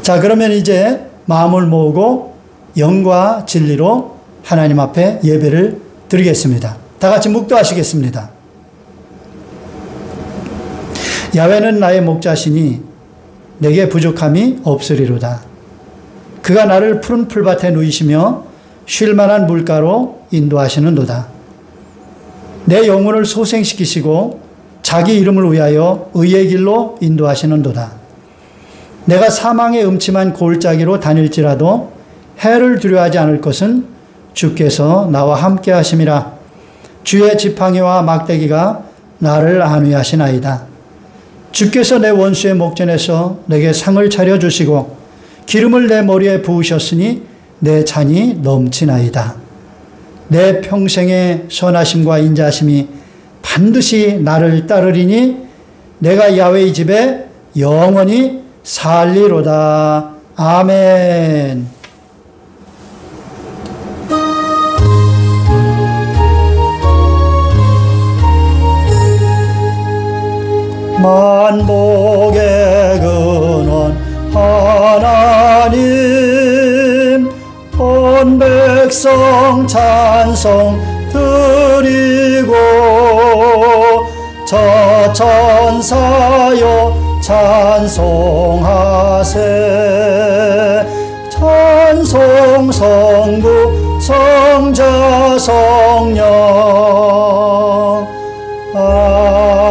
자, 그러면 이제 마음을 모으고 영과 진리로 하나님 앞에 예배를 드리겠습니다. 다 같이 묵도하시겠습니다. 야훼는 나의 목자시니 내게 부족함이 없으리로다. 그가 나를 푸른 풀밭에 누이시며 쉴 만한 물가로 인도하시는도다. 내 영혼을 소생시키시고 자기 이름을 위하여 의의 길로 인도하시는도다. 내가 사망의 음침한 골짜기로 다닐지라도 해를 두려워하지 않을 것은 주께서 나와 함께 하심이라. 주의 지팡이와 막대기가 나를 안위하시나이다. 주께서 내 원수의 목전에서 내게 상을 차려주시고 기름을 내 머리에 부으셨으니 내 잔이 넘치나이다. 내 평생의 선하심과 인자하심이 반드시 나를 따르리니 내가 야훼의 집에 영원히 살리로다. 아멘. 만복의 근원 하나님, 온 백성 찬송 드리고 저 천사여 찬송하세. 찬송 성부 성자 성령. 아멘.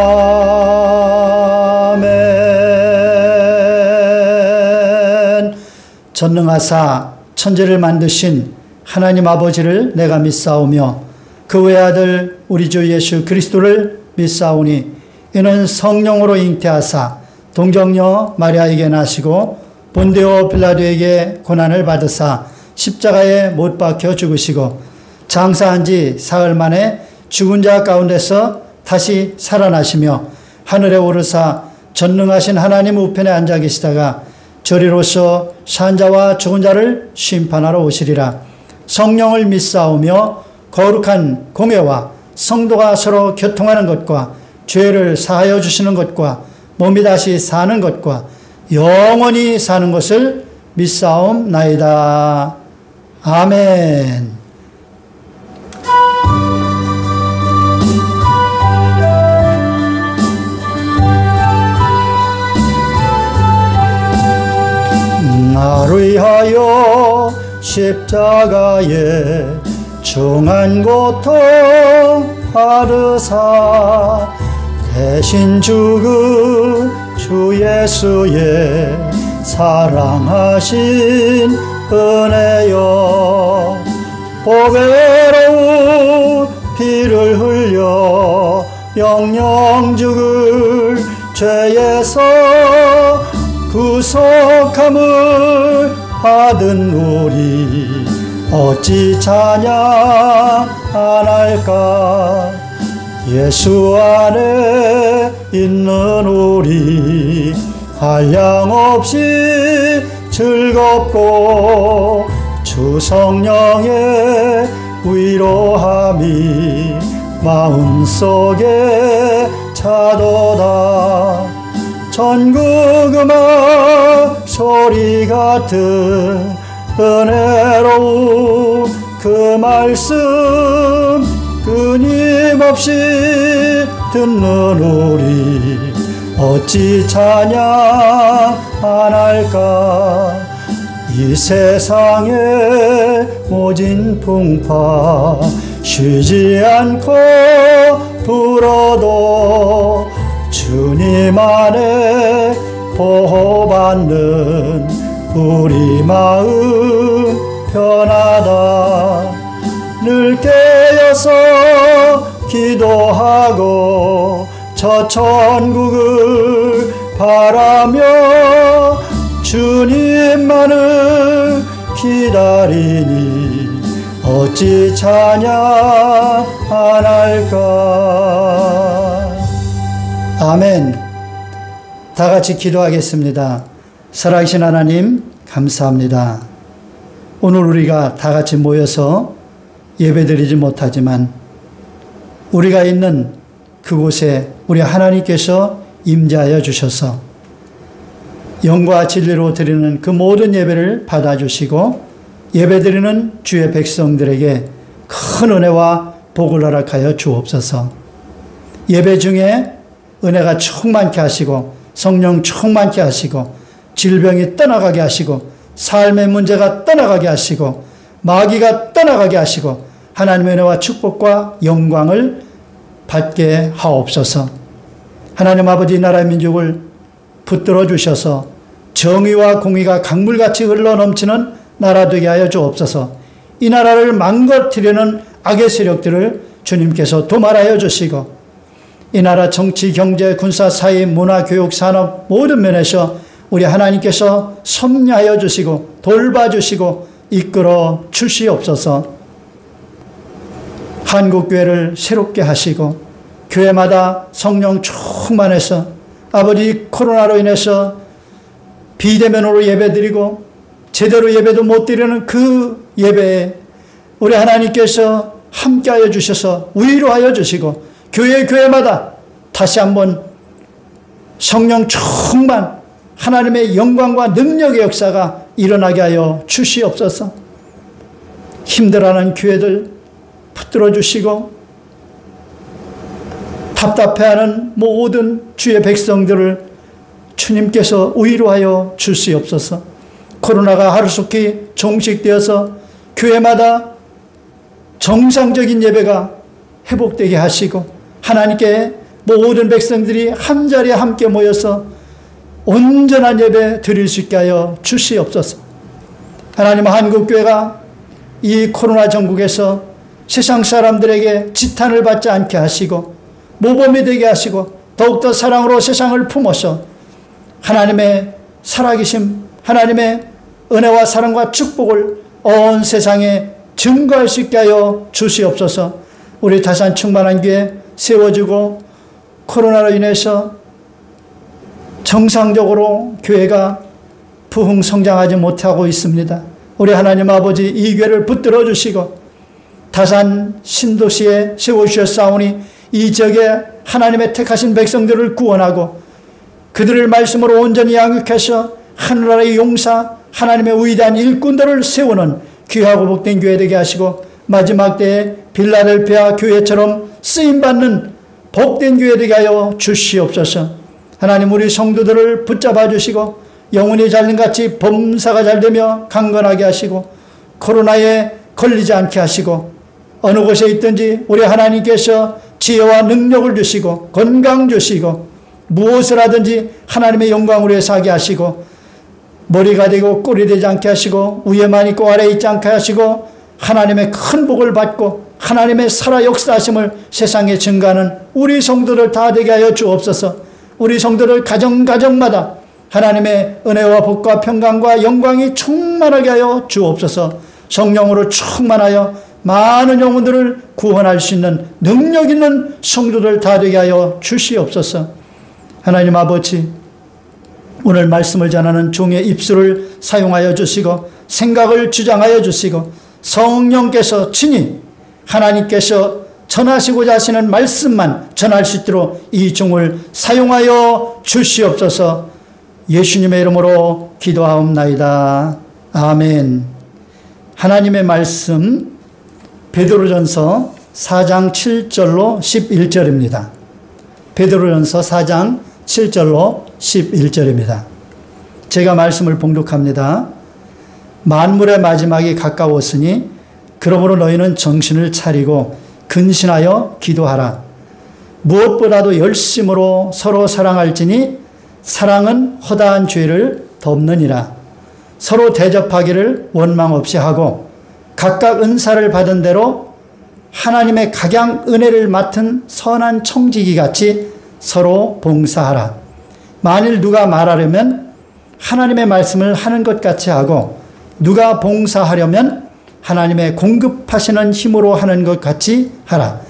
전능하사 천지를 만드신 하나님 아버지를 내가 믿사오며 그 외아들 우리 주 예수 그리스도를 믿사오니 이는 성령으로 잉태하사 동정녀 마리아에게 나시고 본디오 빌라도에게 고난을 받으사 십자가에 못 박혀 죽으시고 장사한 지 사흘 만에 죽은 자 가운데서 다시 살아나시며 하늘에 오르사 전능하신 하나님 우편에 앉아 계시다가 저리로서 산자와 죽은 자를 심판하러 오시리라. 성령을 믿사오며 거룩한 공회와 성도가 서로 교통하는 것과 죄를 사하여 주시는 것과 몸이 다시 사는 것과 영원히 사는 것을 믿사옵나이다. 아멘. 나를 위하여 십자가에 중한 고통 받으사 대신 죽은 주 예수의 사랑하신 은혜여, 보배로운 피를 흘려 영영 죽을 죄에서 구속함을 받은 우리 어찌 찬양 안 할까. 예수 안에 있는 우리 한량없이 즐겁고 주 성령의 위로함이 마음속에 차도다. 전국 음악 소리 같은 은혜로운 그 말씀 끊임없이 듣는 우리 어찌 찬양 안 할까. 이 세상의 모진 풍파 쉬지 않고 불어도 주님 안에 보호받는 우리 마음 편하다. 늘 깨어서 기도하고 저 천국을 바라며 주님만을 기다리니 어찌 찬양 안 할까. 아멘. 다 같이 기도하겠습니다. 살아계신 하나님 감사합니다. 오늘 우리가 다 같이 모여서 예배드리지 못하지만 우리가 있는 그곳에 우리 하나님께서 임재하여 주셔서 영과 진리로 드리는 그 모든 예배를 받아주시고 예배드리는 주의 백성들에게 큰 은혜와 복을 허락하여 주옵소서. 예배 중에 은혜가 충만케 하시고 성령 충만케 하시고 질병이 떠나가게 하시고 삶의 문제가 떠나가게 하시고 마귀가 떠나가게 하시고 하나님의 은혜와 축복과 영광을 받게 하옵소서. 하나님 아버지, 나라의 민족을 붙들어 주셔서 정의와 공의가 강물같이 흘러넘치는 나라 되게 하여 주옵소서. 이 나라를 망가뜨리는 악의 세력들을 주님께서 도말하여 주시고 이 나라 정치, 경제, 군사, 사회, 문화, 교육, 산업 모든 면에서 우리 하나님께서 섭리하여 주시고 돌봐주시고 이끌어 주시옵소서. 한국교회를 새롭게 하시고 교회마다 성령 충만해서 아버지 코로나로 인해서 비대면으로 예배드리고 제대로 예배도 못 드리는 그 예배에 우리 하나님께서 함께하여 주셔서 위로하여 주시고 교회마다 다시 한번 성령 충만 하나님의 영광과 능력의 역사가 일어나게 하여 주시옵소서. 힘들어하는 교회들 붙들어 주시고 답답해하는 모든 주의 백성들을 주님께서 위로하여 주시옵소서. 코로나가 하루속히 종식되어서 교회마다 정상적인 예배가 회복되게 하시고 하나님께 모든 백성들이 한자리에 함께 모여서 온전한 예배 드릴 수 있게 하여 주시옵소서. 하나님, 한국교회가 이 코로나 전국에서 세상 사람들에게 지탄을 받지 않게 하시고 모범이 되게 하시고 더욱더 사랑으로 세상을 품어서 하나님의 살아계심, 하나님의 은혜와 사랑과 축복을 온 세상에 증거할 수 있게 하여 주시옵소서. 우리 다산 충만한 교회 세워주고 코로나로 인해서 정상적으로 교회가 부흥성장하지 못하고 있습니다. 우리 하나님 아버지, 이 교회를 붙들어 주시고 다산 신도시에 세워주셨사오니 이 지역에 하나님의 택하신 백성들을 구원하고 그들을 말씀으로 온전히 양육해서 하늘나라의 용사, 하나님의 위대한 일꾼들을 세우는 귀하고 복된 교회 되게 하시고 마지막 때에 빌라델피아 교회처럼 쓰임받는 복된 교회 되게 하여 주시옵소서. 하나님, 우리 성도들을 붙잡아 주시고 영혼이 잘림같이 범사가 잘되며 강건하게 하시고 코로나에 걸리지 않게 하시고 어느 곳에 있든지 우리 하나님께서 지혜와 능력을 주시고 건강 주시고 무엇을 하든지 하나님의 영광으로 위해서 하게 하시고 머리가 되고 꼴이 되지 않게 하시고 위에만 있고 아래에 있지 않게 하시고 하나님의 큰 복을 받고 하나님의 살아 역사하심을 세상에 증가하는 우리 성도들 다 되게 하여 주옵소서. 우리 성도들 가정마다 하나님의 은혜와 복과 평강과 영광이 충만하게 하여 주옵소서. 성령으로 충만하여 많은 영혼들을 구원할 수 있는 능력 있는 성도들 다 되게 하여 주시옵소서. 하나님 아버지, 오늘 말씀을 전하는 종의 입술을 사용하여 주시고 생각을 주장하여 주시고 성령께서 친히 하나님께서 전하시고자 하시는 말씀만 전할 수 있도록 이 종을 사용하여 주시옵소서. 예수님의 이름으로 기도하옵나이다. 아멘. 하나님의 말씀 베드로전서 4장 7절로 11절입니다. 베드로전서 4장 7절로 11절입니다. 제가 말씀을 봉독합니다. 만물의 마지막이 가까웠으니 그러므로 너희는 정신을 차리고 근신하여 기도하라. 무엇보다도 열심으로 서로 사랑할지니 사랑은 허다한 죄를 덮느니라. 서로 대접하기를 원망 없이 하고 각각 은사를 받은 대로 하나님의 각양 은혜를 맡은 선한 청지기 같이 서로 봉사하라. 만일 누가 말하려면 하나님의 말씀을 하는 것 같이 하고 누가 봉사하려면 하나님의 공급하시는 힘으로 하는 것 같이 하라.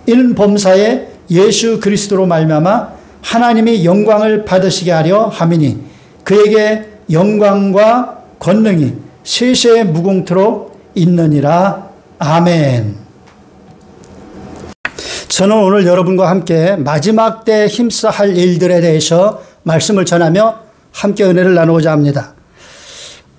이는 범사에 예수 그리스도로 말미암아 하나님이 영광을 받으시게 하려 함이니 그에게 영광과 권능이 세세에 무궁토록 있느니라. 아멘. 저는 오늘 여러분과 함께 마지막 때 힘써 할 일들에 대해서 말씀을 전하며 함께 은혜를 나누고자 합니다.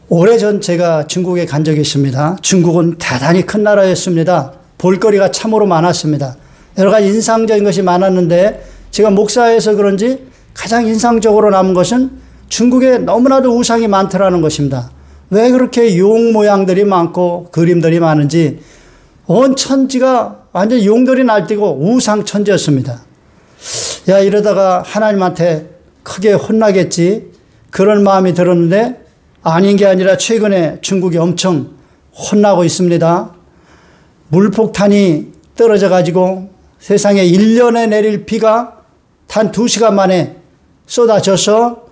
오래전 제가 중국에 간 적이 있습니다. 중국은 대단히 큰 나라였습니다. 볼거리가 참으로 많았습니다. 여러 가지 인상적인 것이 많았는데 제가 목사여서 그런지 가장 인상적으로 남은 것은 중국에 너무나도 우상이 많더라는 것입니다. 왜 그렇게 용 모양들이 많고 그림들이 많은지 온 천지가 완전 용들이 날뛰고 우상 천지였습니다. 야, 이러다가 하나님한테 크게 혼나겠지 그런 마음이 들었는데 아닌 게 아니라 최근에 중국이 엄청 혼나고 있습니다. 물폭탄이 떨어져 가지고 세상에 1년에 내릴 비가 단 2시간 만에 쏟아져서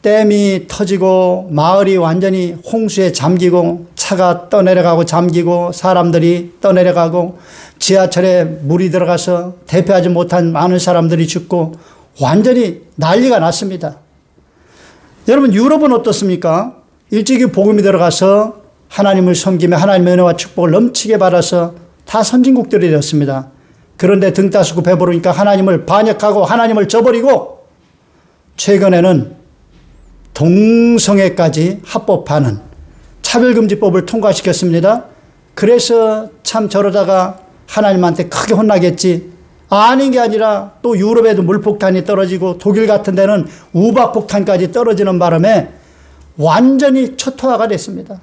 댐이 터지고 마을이 완전히 홍수에 잠기고 차가 떠내려가고 잠기고 사람들이 떠내려가고 지하철에 물이 들어가서 대피하지 못한 많은 사람들이 죽고 완전히 난리가 났습니다. 여러분 유럽은 어떻습니까? 일찍이 복음이 들어가서 하나님을 섬기며 하나님의 은혜와 축복을 넘치게 받아서 다 선진국들이 되었습니다. 그런데 등 따스고 배부르니까 하나님을 반역하고 하나님을 저버리고 최근에는 동성애까지 합법화하는 차별금지법을 통과시켰습니다. 그래서 참 저러다가 하나님한테 크게 혼나겠지. 아닌 게 아니라 또 유럽에도 물폭탄이 떨어지고 독일 같은 데는 우박폭탄까지 떨어지는 바람에 완전히 초토화가 됐습니다.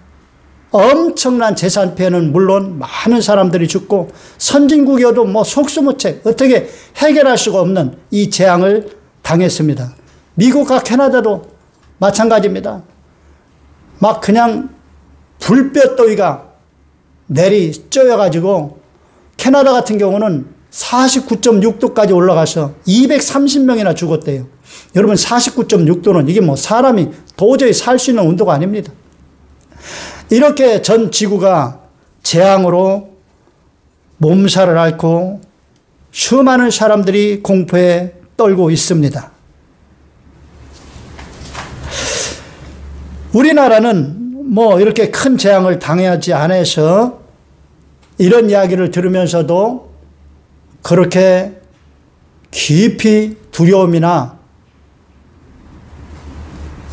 엄청난 재산 피해는 물론 많은 사람들이 죽고 선진국이어도 뭐 속수무책 어떻게 해결할 수가 없는 이 재앙을 당했습니다. 미국과 캐나다도 마찬가지입니다. 막 그냥 불볕더위가 내리쬐어가지고 캐나다 같은 경우는 49.6도까지 올라가서 230명이나 죽었대요. 여러분 49.6도는 이게 뭐 사람이 도저히 살 수 있는 온도가 아닙니다. 이렇게 전 지구가 재앙으로 몸살을 앓고 수많은 사람들이 공포에 떨고 있습니다. 우리나라는 뭐 이렇게 큰 재앙을 당하지 않아서 이런 이야기를 들으면서도 그렇게 깊이 두려움이나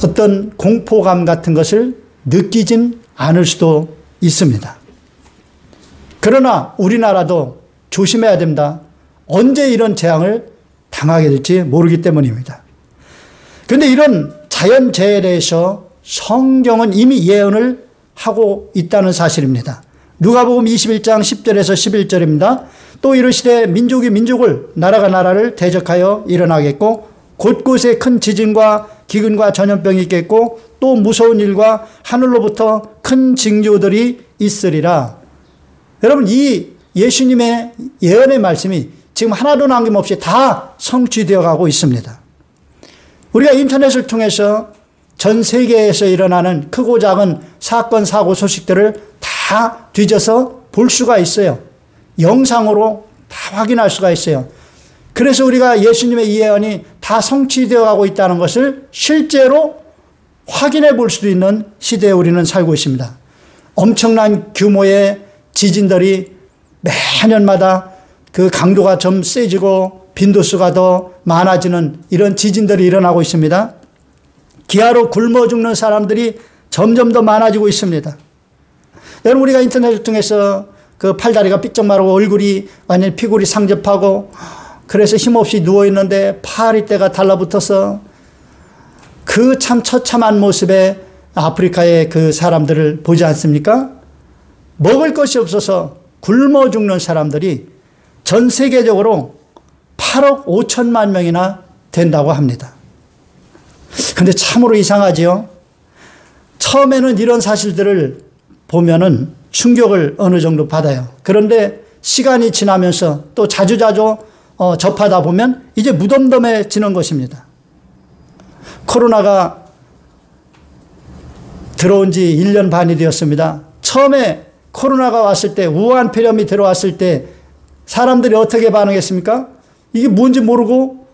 어떤 공포감 같은 것을 느끼진 않을 수도 있습니다. 그러나 우리나라도 조심해야 됩니다. 언제 이런 재앙을 당하게 될지 모르기 때문입니다. 그런데 이런 자연재해에 대해서 성경은 이미 예언을 하고 있다는 사실입니다. 누가복음 21장 10절에서 11절입니다. 또 이르시되 민족이 민족을 나라가 나라를 대적하여 일어나겠고 곳곳에 큰 지진과 기근과 전염병이 있겠고 또 무서운 일과 하늘로부터 큰 징조들이 있으리라. 여러분 이 예수님의 예언의 말씀이 지금 하나도 남김없이 다 성취되어 가고 있습니다. 우리가 인터넷을 통해서 전 세계에서 일어나는 크고 작은 사건, 사고 소식들을 다 뒤져서 볼 수가 있어요. 영상으로 다 확인할 수가 있어요. 그래서 우리가 예수님의 예언이 다 성취되어 가고 있다는 것을 실제로 확인해 볼 수도 있는 시대에 우리는 살고 있습니다. 엄청난 규모의 지진들이 매년마다 그 강도가 좀 세지고 빈도수가 더 많아지는 이런 지진들이 일어나고 있습니다. 기아로 굶어 죽는 사람들이 점점 더 많아지고 있습니다. 여러분 우리가 인터넷을 통해서 그 팔다리가 삐쩍 마르고 얼굴이 완전히 피골이 상접하고 그래서 힘없이 누워있는데 파리떼가 달라붙어서 그 참 처참한 모습의 아프리카의 그 사람들을 보지 않습니까? 먹을 것이 없어서 굶어 죽는 사람들이 전 세계적으로 8억 5천만 명이나 된다고 합니다. 근데 참으로 이상하지요? 처음에는 이런 사실들을 보면은 충격을 어느 정도 받아요. 그런데 시간이 지나면서 또 자주자주 접하다 보면 이제 무덤덤해지는 것입니다. 코로나가 들어온 지 1년 반이 되었습니다. 처음에 코로나가 왔을 때 우한 폐렴이 들어왔을 때 사람들이 어떻게 반응했습니까? 이게 뭔지 모르고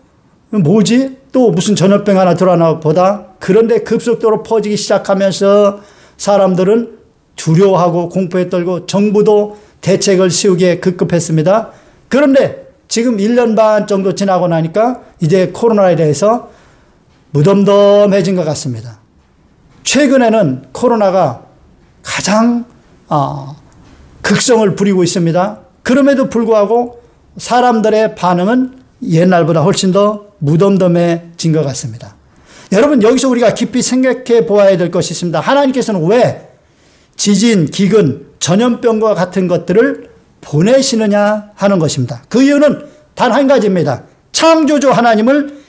뭐지? 또 무슨 전염병 하나 들어왔나 보다. 그런데 급속도로 퍼지기 시작하면서 사람들은 두려워하고 공포에 떨고 정부도 대책을 세우기에 급급했습니다. 그런데 지금 1년 반 정도 지나고 나니까 이제 코로나에 대해서 무덤덤해진 것 같습니다. 최근에는 코로나가 가장 극성을 부리고 있습니다. 그럼에도 불구하고 사람들의 반응은 옛날보다 훨씬 더 무덤덤해진 것 같습니다. 여러분, 여기서 우리가 깊이 생각해 보아야 될 것이 있습니다. 하나님께서는 왜 지진, 기근, 전염병과 같은 것들을 보내시느냐 하는 것입니다. 그 이유는 단 한 가지입니다. 창조주 하나님을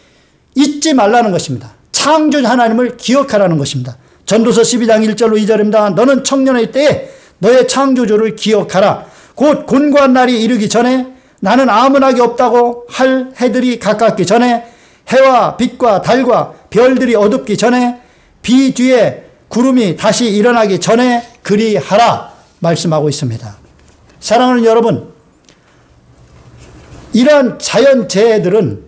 잊지 말라는 것입니다. 창조주 하나님을 기억하라는 것입니다. 전도서 12장 1절로 2절입니다. 너는 청년의 때에 너의 창조주를 기억하라. 곧 곤고한 날이 이르기 전에 나는 아무 낙이 없다고 할 해들이 가깝기 전에 해와 빛과 달과 별들이 어둡기 전에 비 뒤에 구름이 다시 일어나기 전에 그리하라 말씀하고 있습니다. 사랑하는 여러분, 이러한 자연재해들은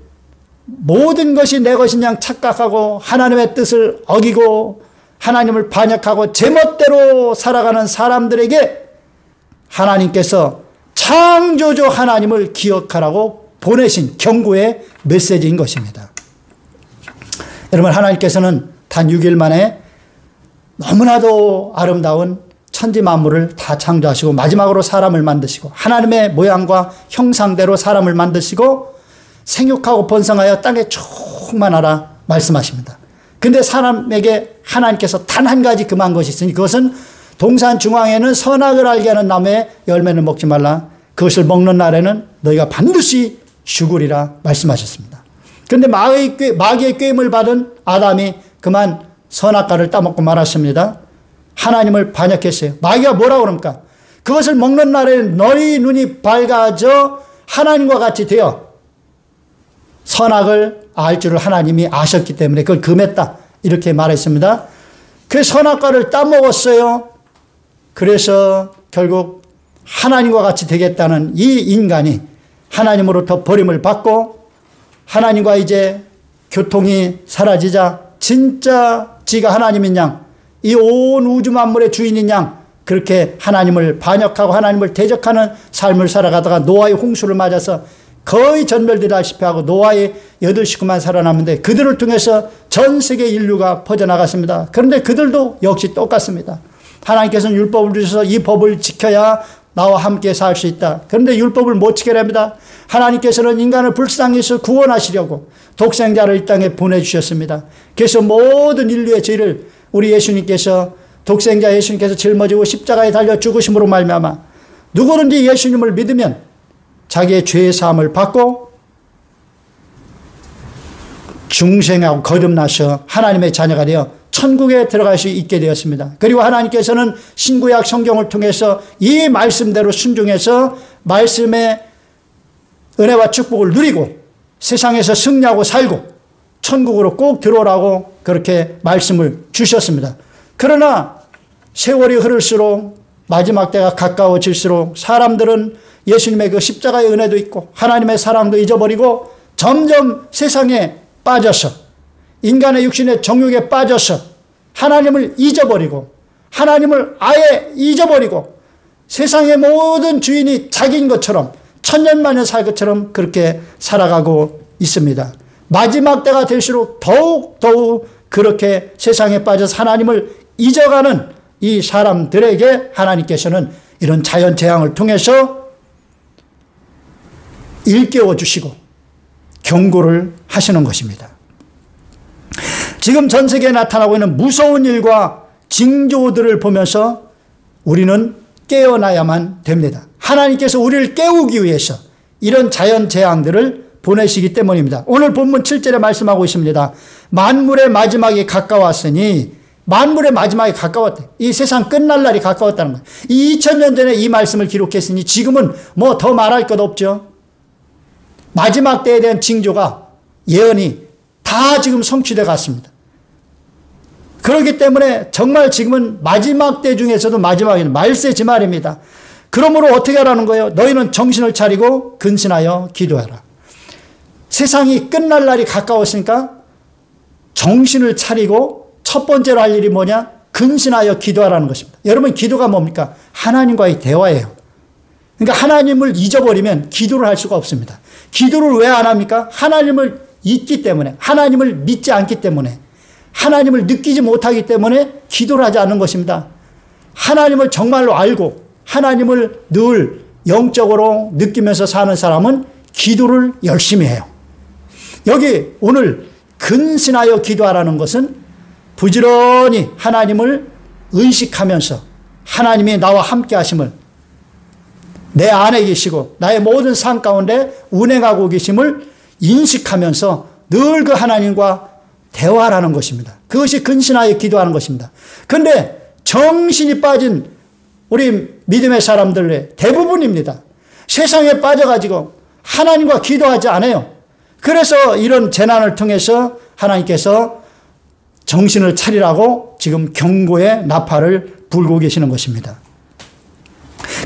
모든 것이 내 것인 양 착각하고 하나님의 뜻을 어기고 하나님을 반역하고 제멋대로 살아가는 사람들에게 하나님께서 창조주 하나님을 기억하라고 보내신 경고의 메시지인 것입니다. 여러분, 하나님께서는 단 6일 만에 너무나도 아름다운 천지 만물을 다 창조하시고 마지막으로 사람을 만드시고 하나님의 모양과 형상대로 사람을 만드시고 생육하고 번성하여 땅에 충만하라 말씀하십니다. 근데 사람에게 하나님께서 단 한 가지 금한 것이 있으니 그것은 동산 중앙에는 선악을 알게 하는 나무의 열매는 먹지 말라. 그것을 먹는 날에는 너희가 반드시 죽으리라 말씀하셨습니다. 그런데 마귀의 꾀임을 받은 아담이 그만 선악과를 따먹고 말았습니다. 하나님을 반역했어요. 마귀가 뭐라고 그럽니까? 그것을 먹는 날에는 너희 눈이 밝아져 하나님과 같이 되어 선악을 알 줄을 하나님이 아셨기 때문에 그걸 금했다. 이렇게 말했습니다. 그 선악과를 따먹었어요. 그래서 결국 하나님과 같이 되겠다는 이 인간이 하나님으로부터 버림을 받고 하나님과 이제 교통이 사라지자 진짜 지가 하나님인 양, 이 온 우주 만물의 주인인 양 그렇게 하나님을 반역하고 하나님을 대적하는 삶을 살아가다가 노아의 홍수를 맞아서 거의 전멸되다시피 하고 노아의 8식구만 살아남는데 그들을 통해서 전 세계 인류가 퍼져나갔습니다. 그런데 그들도 역시 똑같습니다. 하나님께서는 율법을 주셔서 이 법을 지켜야 나와 함께 살 수 있다. 그런데 율법을 못 지켜야 합니다. 하나님께서는 인간을 불쌍해서 구원하시려고 독생자를 이 땅에 보내주셨습니다. 그래서 모든 인류의 죄를 우리 예수님께서 독생자 예수님께서 짊어지고 십자가에 달려 죽으심으로 말미암아 누구든지 예수님을 믿으면 자기의 죄의 사함을 받고 중생하고 거듭나서 하나님의 자녀가 되어 천국에 들어갈 수 있게 되었습니다. 그리고 하나님께서는 신구약 성경을 통해서 이 말씀대로 순종해서 말씀의 은혜와 축복을 누리고 세상에서 승리하고 살고 천국으로 꼭 들어오라고 그렇게 말씀을 주셨습니다. 그러나 세월이 흐를수록 마지막 때가 가까워질수록 사람들은 예수님의 그 십자가의 은혜도 있고 하나님의 사랑도 잊어버리고 점점 세상에 빠져서 인간의 육신의 정욕에 빠져서 하나님을 잊어버리고 하나님을 아예 잊어버리고 세상의 모든 주인이 자기인 것처럼 천년만년 살 것처럼 그렇게 살아가고 있습니다. 마지막 때가 될수록 더욱 그렇게 세상에 빠져서 하나님을 잊어가는 이 사람들에게 하나님께서는 이런 자연재앙을 통해서 일깨워 주시고 경고를 하시는 것입니다. 지금 전 세계에 나타나고 있는 무서운 일과 징조들을 보면서 우리는 깨어나야만 됩니다. 하나님께서 우리를 깨우기 위해서 이런 자연재앙들을 보내시기 때문입니다. 오늘 본문 7절에 말씀하고 있습니다. 만물의 마지막이 가까웠으니 만물의 마지막이 가까웠대. 이 세상 끝날 날이 가까웠다는 거예요. 이 2000년 전에 이 말씀을 기록했으니 지금은 뭐 더 말할 것 없죠. 마지막 때에 대한 징조가 예언이 다 지금 성취되어 갔습니다. 그렇기 때문에 정말 지금은 마지막 때 중에서도 마지막에는 말세지말입니다. 그러므로 어떻게 하라는 거예요? 너희는 정신을 차리고 근신하여 기도하라. 세상이 끝날 날이 가까웠으니까 정신을 차리고 첫 번째로 할 일이 뭐냐? 근신하여 기도하라는 것입니다. 여러분, 기도가 뭡니까? 하나님과의 대화예요. 그러니까 하나님을 잊어버리면 기도를 할 수가 없습니다. 기도를 왜 안 합니까? 하나님을 있기 때문에, 하나님을 믿지 않기 때문에, 하나님을 느끼지 못하기 때문에 기도를 하지 않는 것입니다. 하나님을 정말로 알고 하나님을 늘 영적으로 느끼면서 사는 사람은 기도를 열심히 해요. 여기 오늘 근신하여 기도하라는 것은 부지런히 하나님을 의식하면서 하나님이 나와 함께 하심을, 내 안에 계시고 나의 모든 삶 가운데 운행하고 계심을 인식하면서 늘 그 하나님과 대화하는 것입니다. 그것이 근신하여 기도하는 것입니다. 그런데 정신이 빠진 우리 믿음의 사람들의 대부분입니다. 세상에 빠져가지고 하나님과 기도하지 않아요. 그래서 이런 재난을 통해서 하나님께서 정신을 차리라고 지금 경고의 나팔을 불고 계시는 것입니다.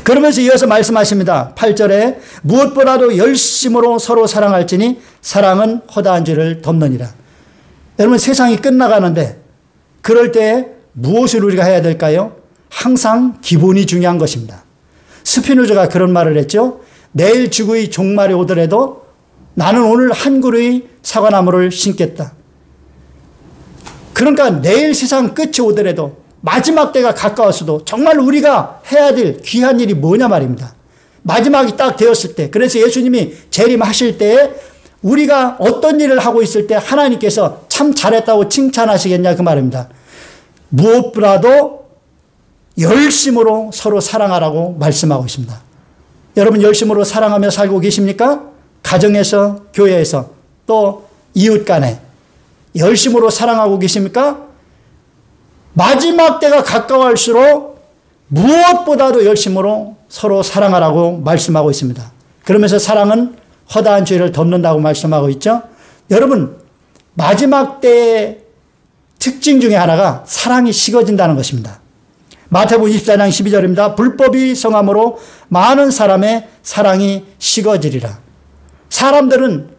그러면서 이어서 말씀하십니다. 8절에 무엇보다도 열심으로 서로 사랑할지니 사랑은 허다한 죄를 덮느니라. 여러분, 세상이 끝나가는데 그럴 때 무엇을 우리가 해야 될까요? 항상 기본이 중요한 것입니다. 스피노자가 그런 말을 했죠. 내일 지구의 종말이 오더라도 나는 오늘 한 그루의 사과나무를 심겠다. 그러니까 내일 세상 끝이 오더라도 마지막 때가 가까웠어도 정말 우리가 해야 될 귀한 일이 뭐냐 말입니다. 마지막이 딱 되었을 때, 그래서 예수님이 재림하실 때에 우리가 어떤 일을 하고 있을 때 하나님께서 참 잘했다고 칭찬하시겠냐 그 말입니다. 무엇보다도 열심으로 서로 사랑하라고 말씀하고 있습니다. 여러분, 열심으로 사랑하며 살고 계십니까? 가정에서, 교회에서, 또 이웃 간에 열심으로 사랑하고 계십니까? 마지막 때가 가까울수록 무엇보다도 열심으로 서로 사랑하라고 말씀하고 있습니다. 그러면서 사랑은 허다한 죄를 덮는다고 말씀하고 있죠. 여러분, 마지막 때의 특징 중에 하나가 사랑이 식어진다는 것입니다. 마태복음 24장 12절입니다. 불법이 성함으로 많은 사람의 사랑이 식어지리라. 사람들은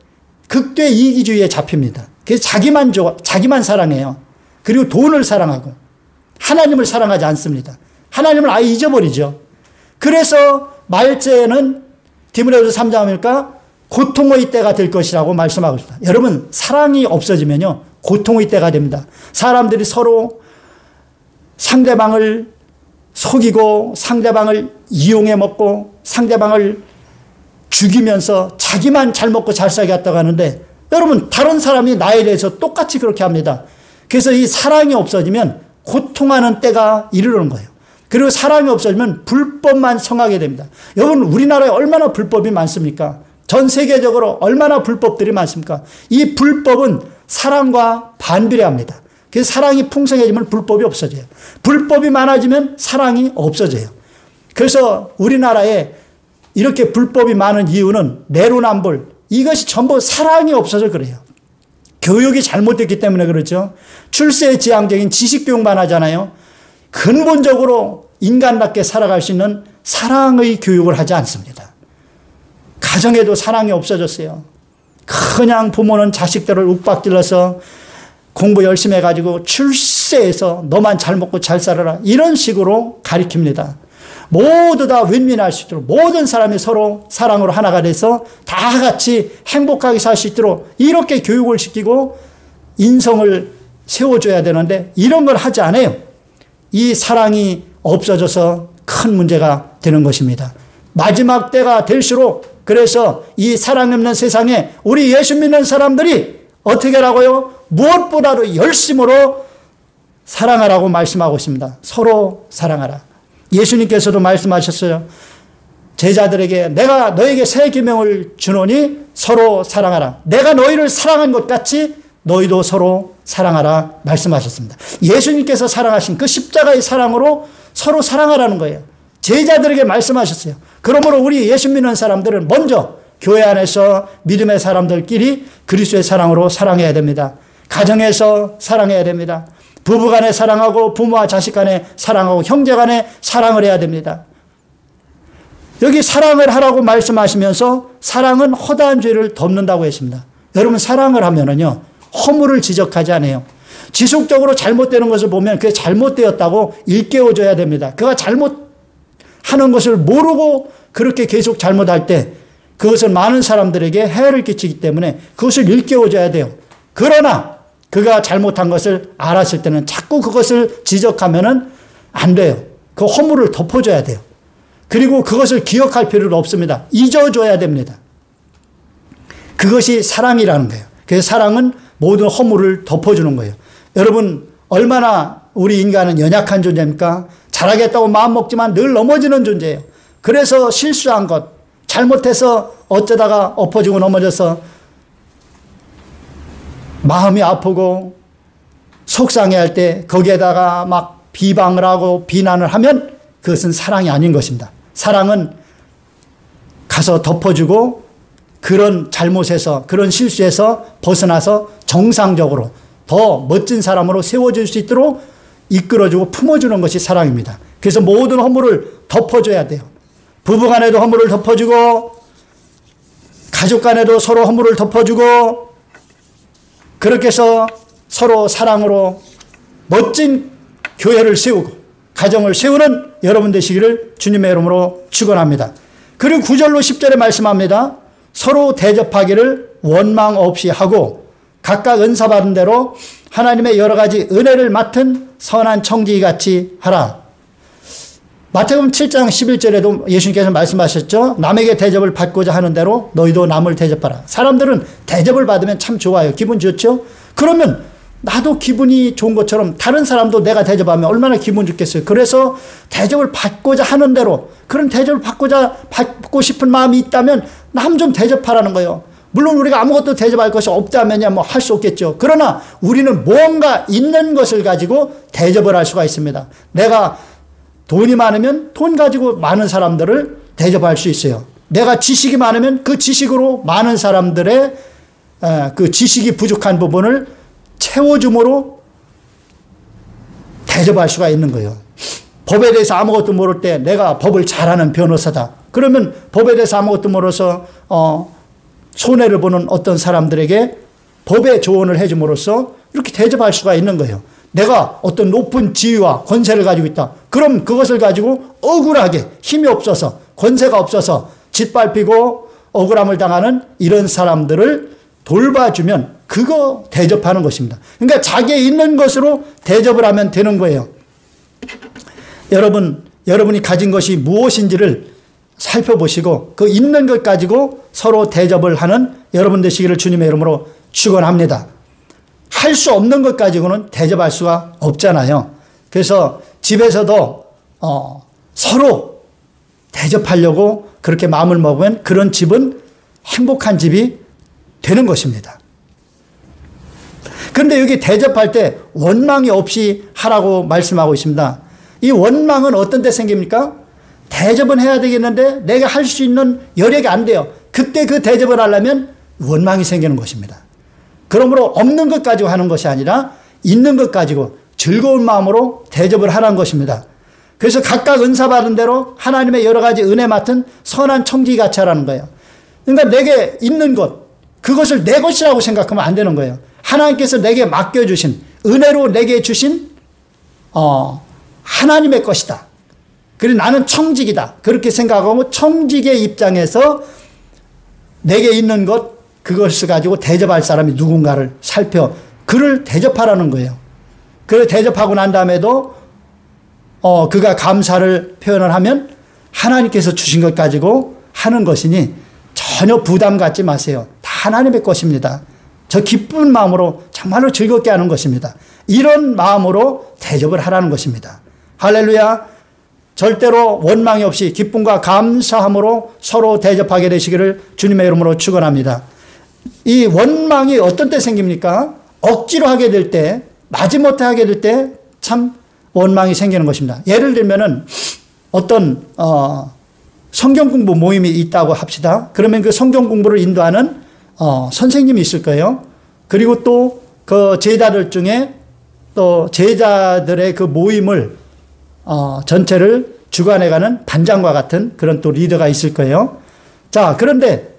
극대 이기주의에 잡힙니다. 그래서 자기만 사랑해요. 그리고 돈을 사랑하고 하나님을 사랑하지 않습니다. 하나님을 아예 잊어버리죠. 그래서 말째는 디모데후서 3장이니까 고통의 때가 될 것이라고 말씀하고 있습니다. 여러분, 사랑이 없어지면요 고통의 때가 됩니다. 사람들이 서로 상대방을 속이고 상대방을 이용해 먹고 상대방을 죽이면서 자기만 잘 먹고 잘 살겠다고 하는데, 여러분, 다른 사람이 나에 대해서 똑같이 그렇게 합니다. 그래서 이 사랑이 없어지면 고통하는 때가 이르는 거예요. 그리고 사랑이 없어지면 불법만 성하게 됩니다. 여러분, 우리나라에 얼마나 불법이 많습니까? 전 세계적으로 얼마나 불법들이 많습니까? 이 불법은 사랑과 반비례합니다. 그래서 사랑이 풍성해지면 불법이 없어져요. 불법이 많아지면 사랑이 없어져요. 그래서 우리나라에 이렇게 불법이 많은 이유는 내로남불, 이것이 전부 사랑이 없어서 그래요. 교육이 잘못됐기 때문에 그렇죠. 출세의 지향적인 지식교육만 하잖아요. 근본적으로 인간답게 살아갈 수 있는 사랑의 교육을 하지 않습니다. 가정에도 사랑이 없어졌어요. 그냥 부모는 자식들을 윽박질러서 공부 열심히 해가지고 출세해서 너만 잘 먹고 잘 살아라, 이런 식으로 가리킵니다. 모두 다 윈윈할 수 있도록, 모든 사람이 서로 사랑으로 하나가 돼서 다 같이 행복하게 살 수 있도록 이렇게 교육을 시키고 인성을 세워줘야 되는데 이런 걸 하지 않아요. 이 사랑이 없어져서 큰 문제가 되는 것입니다. 마지막 때가 될수록, 그래서 이 사랑 없는 세상에 우리 예수 믿는 사람들이 어떻게 하라고요? 무엇보다도 열심으로 사랑하라고 말씀하고 있습니다. 서로 사랑하라. 예수님께서도 말씀하셨어요. 제자들에게 내가 너에게 새 계명을 주노니 서로 사랑하라. 내가 너희를 사랑한 것 같이 너희도 서로 사랑하라 말씀하셨습니다. 예수님께서 사랑하신 그 십자가의 사랑으로 서로 사랑하라는 거예요. 제자들에게 말씀하셨어요. 그러므로 우리 예수 믿는 사람들은 먼저 교회 안에서 믿음의 사람들끼리 그리스도의 사랑으로 사랑해야 됩니다. 가정에서 사랑해야 됩니다. 부부 간에 사랑하고 부모와 자식 간에 사랑하고 형제 간에 사랑을 해야 됩니다. 여기 사랑을 하라고 말씀하시면서 사랑은 허다한 죄를 덮는다고 했습니다. 여러분, 사랑을 하면은요 허물을 지적하지 않아요. 지속적으로 잘못되는 것을 보면 그게 잘못되었다고 일깨워줘야 됩니다. 그가 잘못하는 것을 모르고 그렇게 계속 잘못할 때 그것은 많은 사람들에게 해를 끼치기 때문에 그것을 일깨워줘야 돼요. 그러나 그가 잘못한 것을 알았을 때는 자꾸 그것을 지적하면은 안 돼요. 그 허물을 덮어줘야 돼요. 그리고 그것을 기억할 필요도 없습니다. 잊어줘야 됩니다. 그것이 사랑이라는 거예요. 그래서 사랑은 모든 허물을 덮어주는 거예요. 여러분, 얼마나 우리 인간은 연약한 존재입니까? 잘하겠다고 마음먹지만 늘 넘어지는 존재예요. 그래서 실수한 것, 잘못해서 어쩌다가 엎어지고 넘어져서 마음이 아프고 속상해할 때 거기에다가 막 비방을 하고 비난을 하면 그것은 사랑이 아닌 것입니다. 사랑은 가서 덮어주고 그런 잘못에서, 그런 실수에서 벗어나서 정상적으로 더 멋진 사람으로 세워질 수 있도록 이끌어주고 품어주는 것이 사랑입니다. 그래서 모든 허물을 덮어줘야 돼요. 부부 간에도 허물을 덮어주고, 가족 간에도 서로 허물을 덮어주고, 그렇게 해서 서로 사랑으로 멋진 교회를 세우고 가정을 세우는 여러분 되시기를 주님의 이름으로 축원합니다. 그리고 9절로 10절에 말씀합니다. 서로 대접하기를 원망 없이 하고 각각 은사 받은 대로 하나님의 여러 가지 은혜를 맡은 선한 청지기 같이 하라. 마태복음 7장 11절에도 예수님께서 말씀하셨죠. 남에게 대접을 받고자 하는 대로 너희도 남을 대접하라. 사람들은 대접을 받으면 참 좋아요. 기분 좋죠. 그러면 나도 기분이 좋은 것처럼 다른 사람도 내가 대접하면 얼마나 기분 좋겠어요. 그래서 대접을 받고자 하는 대로, 그런 대접을 받고 싶은 마음이 있다면 남 좀 대접하라는 거예요. 물론 우리가 아무것도 대접할 것이 없다면야 뭐 할 수 없겠죠. 그러나 우리는 뭔가 있는 것을 가지고 대접을 할 수가 있습니다. 내가 돈이 많으면 돈 가지고 많은 사람들을 대접할 수 있어요. 내가 지식이 많으면 그 지식으로 많은 사람들의 그 지식이 부족한 부분을 채워줌으로 대접할 수가 있는 거예요. 법에 대해서 아무것도 모를 때 내가 법을 잘하는 변호사다. 그러면 법에 대해서 아무것도 모르서 손해를 보는 어떤 사람들에게 법의 조언을 해줌으로써 이렇게 대접할 수가 있는 거예요. 내가 어떤 높은 지위와 권세를 가지고 있다. 그럼 그것을 가지고 억울하게 힘이 없어서 권세가 없어서 짓밟히고 억울함을 당하는 이런 사람들을 돌봐주면 그거 대접하는 것입니다. 그러니까 자기의 있는 것으로 대접을 하면 되는 거예요. 여러분이 가진 것이 무엇인지를 살펴보시고 그 있는 것 가지고 서로 대접을 하는 여러분 되시기를 주님의 이름으로 축원합니다. 할 수 없는 것 가지고는 대접할 수가 없잖아요. 그래서 집에서도 서로 대접하려고 그렇게 마음을 먹으면 그런 집은 행복한 집이 되는 것입니다. 그런데 여기 대접할 때 원망이 없이 하라고 말씀하고 있습니다. 이 원망은 어떤 때 생깁니까? 대접은 해야 되겠는데 내가 할 수 있는 여력이 안 돼요. 그때 그 대접을 하려면 원망이 생기는 것입니다. 그러므로 없는 것 가지고 하는 것이 아니라 있는 것 가지고 즐거운 마음으로 대접을 하라는 것입니다. 그래서 각각 은사 받은 대로 하나님의 여러 가지 은혜 맡은 선한 청지기 같이 하라는 거예요. 그러니까 내게 있는 것, 그것을 내 것이라고 생각하면 안 되는 거예요. 하나님께서 내게 맡겨주신, 은혜로 내게 주신 하나님의 것이다. 그리고 나는 청지기다. 그렇게 생각하고 청지기의 입장에서 내게 있는 것, 그것을 가지고 대접할 사람이 누군가를 살펴 그를 대접하라는 거예요. 그를 대접하고 난 다음에도 그가 감사를 표현을 하면 하나님께서 주신 것 가지고 하는 것이니 전혀 부담 갖지 마세요. 다 하나님의 것입니다. 저 기쁜 마음으로 정말로 즐겁게 하는 것입니다. 이런 마음으로 대접을 하라는 것입니다. 할렐루야. 절대로 원망이 없이 기쁨과 감사함으로 서로 대접하게 되시기를 주님의 이름으로 축원합니다. 이 원망이 어떤 때 생깁니까? 억지로 하게 될 때, 마지못해 하게 될 때 참 원망이 생기는 것입니다. 예를 들면은 어떤 성경 공부 모임이 있다고 합시다. 그러면 그 성경 공부를 인도하는 선생님이 있을 거예요. 그리고 또 그 제자들 중에 또 제자들의 그 모임을 전체를 주관해가는 반장과 같은 그런 또 리더가 있을 거예요. 자, 그런데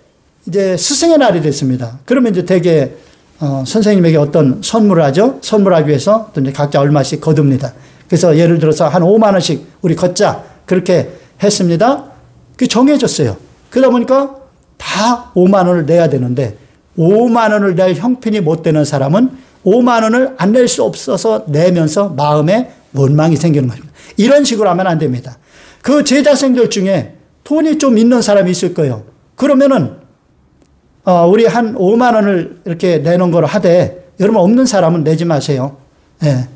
이제 스승의 날이 됐습니다. 그러면 이제 대개 선생님에게 어떤 선물을 하죠. 선물하기 위해서 또 이제 각자 얼마씩 거둡니다. 그래서 예를 들어서 한 5만 원씩 우리 걷자 그렇게 했습니다. 그게 정해졌어요. 그러다 보니까 다 5만 원을 내야 되는데 5만 원을 낼 형편이 못 되는 사람은 5만 원을 안 낼 수 없어서 내면서 마음에 원망이 생기는 것입니다. 이런 식으로 하면 안 됩니다. 그 제자생들 중에 돈이 좀 있는 사람이 있을 거예요. 그러면은 우리 한 5만 원을 이렇게 내는 걸 하되 여러분 없는 사람은 내지 마세요. 예.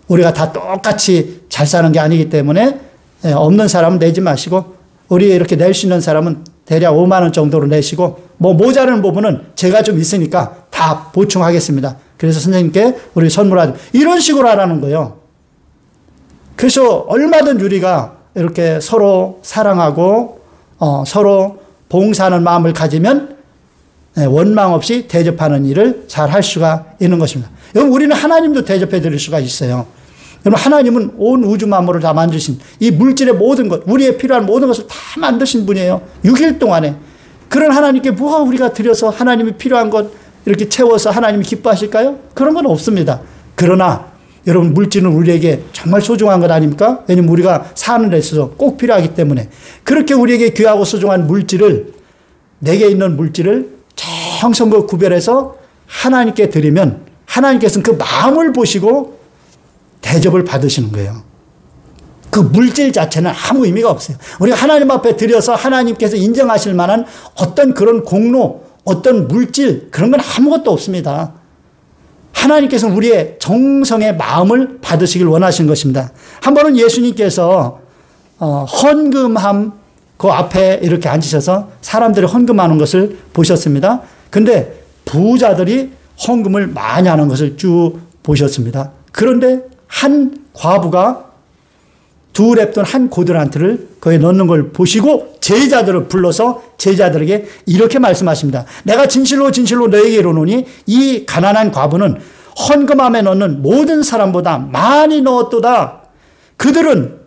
우리가 다 똑같이 잘 사는 게 아니기 때문에 없는 사람은 내지 마시고 우리 이렇게 낼 수 있는 사람은 대략 5만 원 정도로 내시고 뭐 모자라는 부분은 제가 좀 있으니까 다 보충하겠습니다. 그래서 선생님께 우리 선물하자. 이런 식으로 하라는 거예요. 그래서 얼마든 우리가 이렇게 서로 사랑하고 서로 봉사하는 마음을 가지면 원망 없이 대접하는 일을 잘 할 수가 있는 것입니다. 여러분 우리는 하나님도 대접해 드릴 수가 있어요. 여러분 하나님은 온 우주 만물을 다 만드신 이 물질의 모든 것, 우리의 필요한 모든 것을 다 만드신 분이에요. 6일 동안에. 그런 하나님께 뭐가 우리가 드려서 하나님이 필요한 것 이렇게 채워서 하나님이 기뻐하실까요? 그런 건 없습니다. 그러나 여러분 물질은 우리에게 정말 소중한 것 아닙니까? 왜냐하면 우리가 사는 데 있어서 꼭 필요하기 때문에 그렇게 우리에게 귀하고 소중한 물질을 내게 있는 물질을 정성껏 구별해서 하나님께 드리면 하나님께서는 그 마음을 보시고 대접을 받으시는 거예요. 그 물질 자체는 아무 의미가 없어요. 우리가 하나님 앞에 드려서 하나님께서 인정하실 만한 어떤 그런 공로, 어떤 물질 그런 건 아무것도 없습니다. 하나님께서는 우리의 정성의 마음을 받으시길 원하시는 것입니다. 한 번은 예수님께서 헌금함 그 앞에 이렇게 앉으셔서 사람들이 헌금하는 것을 보셨습니다. 근데 부자들이 헌금을 많이 하는 것을 쭉 보셨습니다. 그런데 한 과부가 2렙돈 한 고드란트를 거기에 넣는 걸 보시고 제자들을 불러서 제자들에게 이렇게 말씀하십니다. 내가 진실로 진실로 너에게 이르노니 이 가난한 과부는 헌금함에 넣는 모든 사람보다 많이 넣었도다. 그들은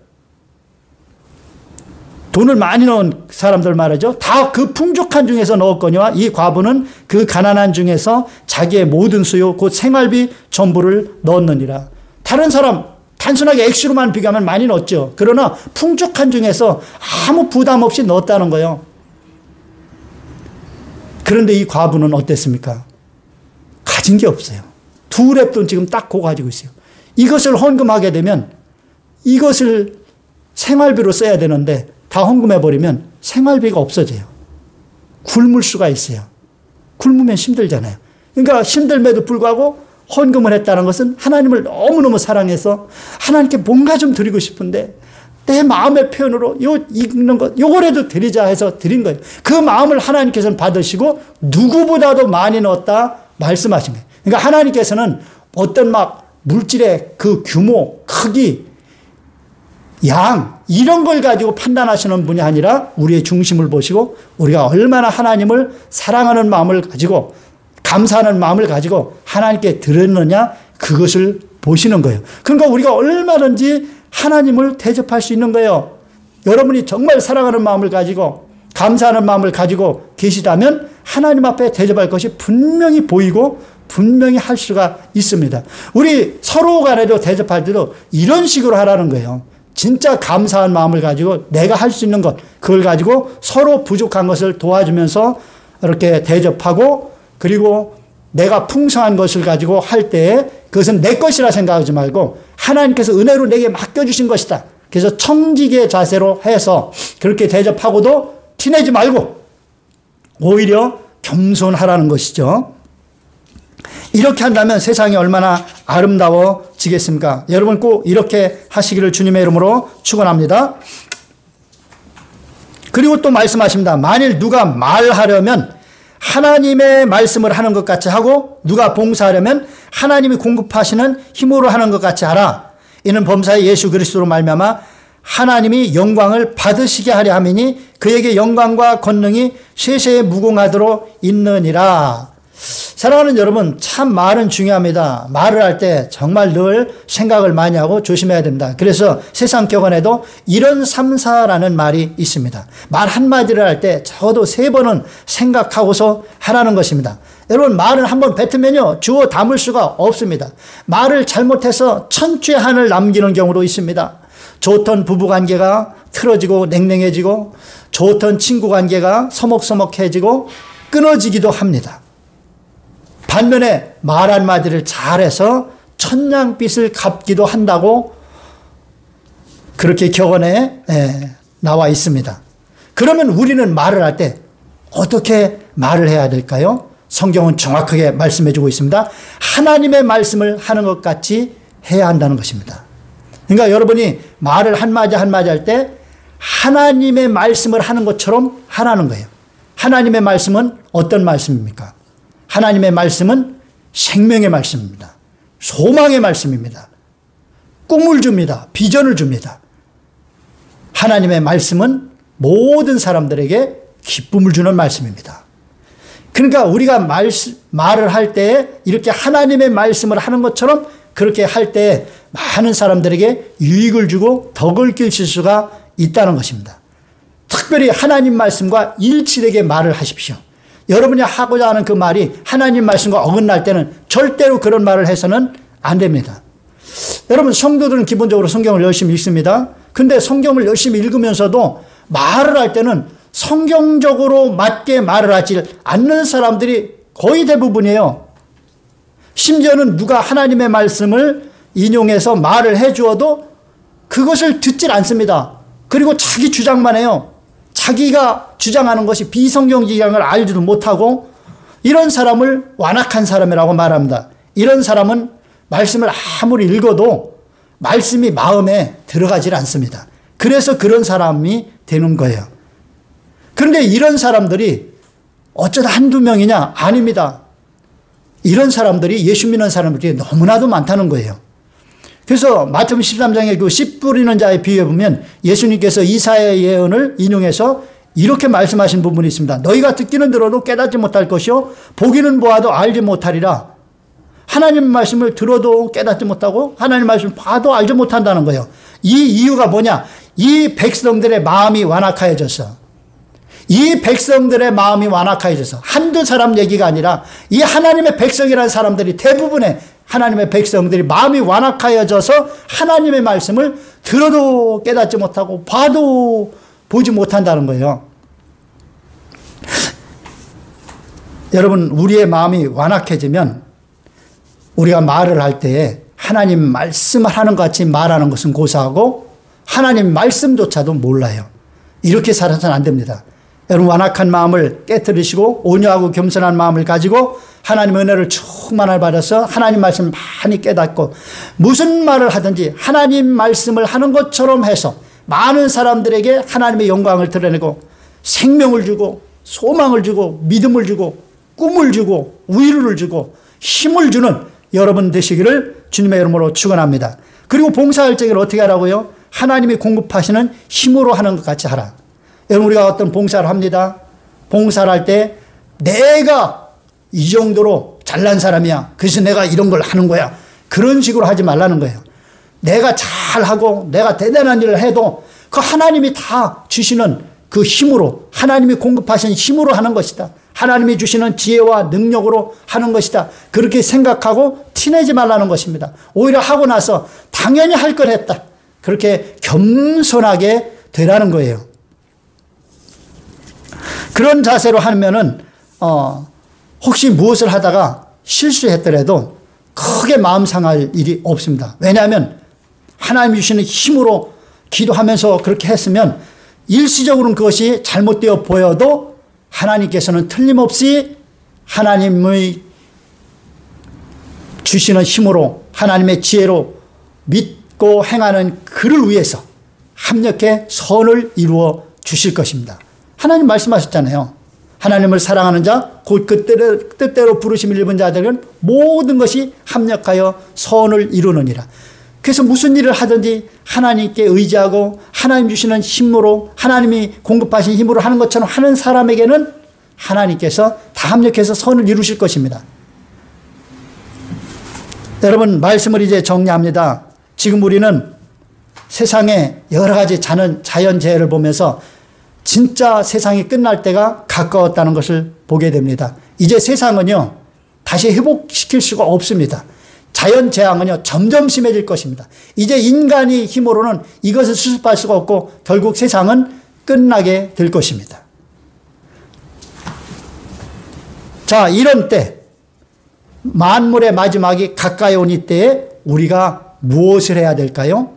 돈을 많이 넣은 사람들 말이죠. 다 그 풍족한 중에서 넣었거니와 이 과부는 그 가난한 중에서 자기의 모든 수요 곧 생활비 전부를 넣었느니라. 다른 사람 단순하게 액수로만 비교하면 많이 넣었죠. 그러나 풍족한 중에서 아무 부담 없이 넣었다는 거예요. 그런데 이 과부는 어땠습니까? 가진 게 없어요. 2렙돈 지금 딱 그거 가지고 있어요. 이것을 헌금하게 되면 이것을 생활비로 써야 되는데 다 헌금해버리면 생활비가 없어져요. 굶을 수가 있어요. 굶으면 힘들잖아요. 그러니까 힘들에도 불구하고 헌금을 했다는 것은 하나님을 너무너무 사랑해서 하나님께 뭔가 좀 드리고 싶은데 내 마음의 표현으로 읽는 것, 요거라도 드리자 해서 드린 거예요. 그 마음을 하나님께서는 받으시고 누구보다도 많이 넣었다 말씀하신 거예요. 그러니까 하나님께서는 어떤 막 물질의 그 규모, 크기, 양 이런 걸 가지고 판단하시는 분이 아니라 우리의 중심을 보시고 우리가 얼마나 하나님을 사랑하는 마음을 가지고 감사하는 마음을 가지고 하나님께 드렸느냐 그것을 보시는 거예요. 그러니까 우리가 얼마든지 하나님을 대접할 수 있는 거예요. 여러분이 정말 사랑하는 마음을 가지고 감사하는 마음을 가지고 계시다면 하나님 앞에 대접할 것이 분명히 보이고 분명히 할 수가 있습니다. 우리 서로 간에도 대접할 때도 이런 식으로 하라는 거예요. 진짜 감사한 마음을 가지고 내가 할 수 있는 것 그걸 가지고 서로 부족한 것을 도와주면서 이렇게 대접하고 그리고 내가 풍성한 것을 가지고 할 때에 그것은 내 것이라 생각하지 말고 하나님께서 은혜로 내게 맡겨주신 것이다. 그래서 청지기의 자세로 해서 그렇게 대접하고도 티내지 말고 오히려 겸손하라는 것이죠. 이렇게 한다면 세상이 얼마나 아름다워지겠습니까? 여러분 꼭 이렇게 하시기를 주님의 이름으로 축원합니다. 그리고 또 말씀하십니다. 만일 누가 말하려면 하나님의 말씀을 하는 것 같이 하고 누가 봉사하려면 하나님이 공급하시는 힘으로 하는 것 같이 하라. 이는 범사의 예수 그리스도로 말미암아 하나님이 영광을 받으시게 하려 함이니 그에게 영광과 권능이 세세에 무궁하도록 있느니라. 사랑하는 여러분, 참 말은 중요합니다. 말을 할 때 정말 늘 생각을 많이 하고 조심해야 됩니다. 그래서 세상 격언에도 이런 삼사라는 말이 있습니다. 말 한마디를 할 때 적어도 3번은 생각하고서 하라는 것입니다. 여러분, 말을 한번 뱉으면요 주워 담을 수가 없습니다. 말을 잘못해서 천추의 한을 남기는 경우도 있습니다. 좋던 부부관계가 틀어지고 냉랭해지고 좋던 친구관계가 서먹서먹해지고 끊어지기도 합니다. 반면에 말 한마디를 잘해서 천냥빚을 갚기도 한다고 그렇게 격언에 나와 있습니다. 그러면 우리는 말을 할 때 어떻게 말을 해야 될까요? 성경은 정확하게 말씀해 주고 있습니다. 하나님의 말씀을 하는 것 같이 해야 한다는 것입니다. 그러니까 여러분이 말을 한마디 한마디 할 때 하나님의 말씀을 하는 것처럼 하라는 거예요. 하나님의 말씀은 어떤 말씀입니까? 하나님의 말씀은 생명의 말씀입니다. 소망의 말씀입니다. 꿈을 줍니다. 비전을 줍니다. 하나님의 말씀은 모든 사람들에게 기쁨을 주는 말씀입니다. 그러니까 우리가 말을 할 때 이렇게 하나님의 말씀을 하는 것처럼 그렇게 할 때 많은 사람들에게 유익을 주고 덕을 끼칠 수가 있다는 것입니다. 특별히 하나님 말씀과 일치되게 말을 하십시오. 여러분이 하고자 하는 그 말이 하나님 말씀과 어긋날 때는 절대로 그런 말을 해서는 안 됩니다. 여러분, 성도들은 기본적으로 성경을 열심히 읽습니다. 근데 성경을 열심히 읽으면서도 말을 할 때는 성경적으로 맞게 말을 하지 않는 사람들이 거의 대부분이에요. 심지어는 누가 하나님의 말씀을 인용해서 말을 해주어도 그것을 듣질 않습니다. 그리고 자기 주장만 해요. 자기가 주장하는 것이 비성경적인 걸 알지도 못하고 이런 사람을 완악한 사람이라고 말합니다. 이런 사람은 말씀을 아무리 읽어도 말씀이 마음에 들어가질 않습니다. 그래서 그런 사람이 되는 거예요. 그런데 이런 사람들이 어쩌다 한두 명이냐? 아닙니다. 이런 사람들이 예수 믿는 사람들이 너무나도 많다는 거예요. 그래서 마태복음 13장에 그 씨 뿌리는 자의 비유에 보면 예수님께서 이사야의 예언을 인용해서 이렇게 말씀하신 부분이 있습니다. 너희가 듣기는 들어도 깨닫지 못할 것이요 보기는 보아도 알지 못하리라. 하나님 말씀을 들어도 깨닫지 못하고 하나님 말씀을 봐도 알지 못한다는 거예요. 이 이유가 뭐냐? 이 백성들의 마음이 완악하여졌어. 이 백성들의 마음이 완악하여져서 한두 사람 얘기가 아니라 이 하나님의 백성이라는 사람들이 대부분의 하나님의 백성들이 마음이 완악하여져서 하나님의 말씀을 들어도 깨닫지 못하고 봐도 보지 못한다는 거예요. 여러분, 우리의 마음이 완악해지면 우리가 말을 할 때에 하나님 말씀을 하는 것 같이 말하는 것은 고사하고 하나님 말씀조차도 몰라요. 이렇게 살아서는 안 됩니다. 여러분, 완악한 마음을 깨뜨리시고 온유하고 겸손한 마음을 가지고 하나님의 은혜를 충만을 받아서 하나님 말씀을 많이 깨닫고 무슨 말을 하든지 하나님 말씀을 하는 것처럼 해서 많은 사람들에게 하나님의 영광을 드러내고 생명을 주고 소망을 주고 믿음을 주고 꿈을 주고 위로를 주고 힘을 주는 여러분 되시기를 주님의 이름으로 축원합니다. 그리고 봉사할 적에 어떻게 하라고요? 하나님이 공급하시는 힘으로 하는 것 같이 하라. 여러분, 우리가 어떤 봉사를 합니다. 봉사를 할 때 내가 이 정도로 잘난 사람이야. 그래서 내가 이런 걸 하는 거야. 그런 식으로 하지 말라는 거예요. 내가 잘하고 내가 대단한 일을 해도 그 하나님이 다 주시는 그 힘으로 하나님이 공급하신 힘으로 하는 것이다. 하나님이 주시는 지혜와 능력으로 하는 것이다. 그렇게 생각하고 티내지 말라는 것입니다. 오히려 하고 나서 당연히 할 걸 했다. 그렇게 겸손하게 되라는 거예요. 그런 자세로 하면은 혹시 무엇을 하다가 실수했더라도 크게 마음 상할 일이 없습니다. 왜냐하면 하나님이 주시는 힘으로 기도하면서 그렇게 했으면 일시적으로는 그것이 잘못되어 보여도 하나님께서는 틀림없이 하나님의 주시는 힘으로 하나님의 지혜로 믿고 행하는 그를 위해서 합력해 선을 이루어 주실 것입니다. 하나님 말씀하셨잖아요. 하나님을 사랑하는 자, 곧 그 뜻대로 부르심을 입은 자들은 모든 것이 합력하여 선을 이루느니라. 그래서 무슨 일을 하든지 하나님께 의지하고 하나님 주시는 힘으로 하나님이 공급하신 힘으로 하는 것처럼 하는 사람에게는 하나님께서 다 합력해서 선을 이루실 것입니다. 여러분, 말씀을 이제 정리합니다. 지금 우리는 세상에 여러 가지 자연재해를 보면서 진짜 세상이 끝날 때가 가까웠다는 것을 보게 됩니다. 이제 세상은요, 다시 회복시킬 수가 없습니다. 자연재앙은요 점점 심해질 것입니다. 이제 인간이 힘으로는 이것을 수습할 수가 없고 결국 세상은 끝나게 될 것입니다. 자, 이런 때 만물의 마지막이 가까이 온 이때에 우리가 무엇을 해야 될까요?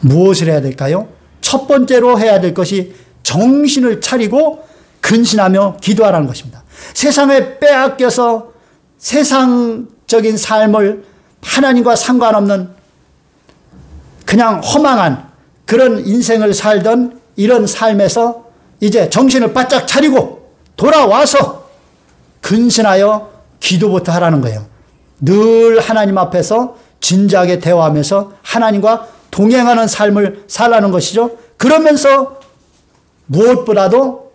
무엇을 해야 될까요? 첫 번째로 해야 될 것이 정신을 차리고 근신하며 기도하라는 것입니다. 세상에 빼앗겨서 세상적인 삶을 하나님과 상관없는 그냥 허망한 그런 인생을 살던 이런 삶에서 이제 정신을 바짝 차리고 돌아와서 근신하여 기도부터 하라는 거예요. 늘 하나님 앞에서 진지하게 대화하면서 하나님과 동행하는 삶을 살라는 것이죠. 그러면서 무엇보다도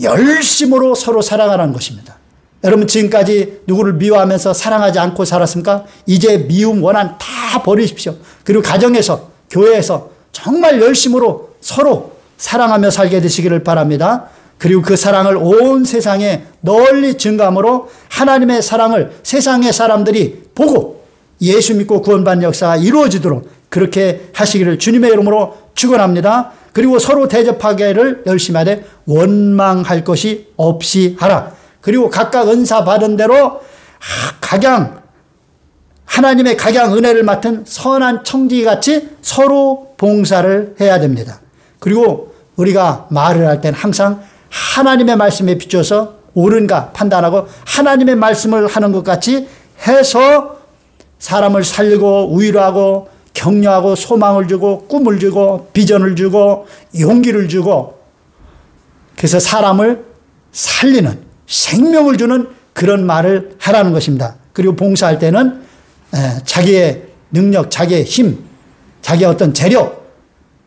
열심으로 서로 사랑하라는 것입니다. 여러분 지금까지 누구를 미워하면서 사랑하지 않고 살았습니까? 이제 미움, 원한 다 버리십시오. 그리고 가정에서, 교회에서 정말 열심으로 서로 사랑하며 살게 되시기를 바랍니다. 그리고 그 사랑을 온 세상에 널리 증가함으로 하나님의 사랑을 세상의 사람들이 보고 예수 믿고 구원받는 역사가 이루어지도록 그렇게 하시기를 주님의 이름으로 축원합니다. 그리고 서로 대접하기를 열심히 하되 원망할 것이 없이 하라. 그리고 각각 은사 받은 대로 각양 하나님의 각양 은혜를 맡은 선한 청지기같이 서로 봉사를 해야 됩니다. 그리고 우리가 말을 할 때는 항상 하나님의 말씀에 비추어서 옳은가 판단하고 하나님의 말씀을 하는 것 같이 해서 사람을 살리고 위로하고 격려하고 소망을 주고 꿈을 주고 비전을 주고 용기를 주고 그래서 사람을 살리는 생명을 주는 그런 말을 하라는 것입니다. 그리고 봉사할 때는 자기의 능력, 자기의 힘, 자기의 어떤 재력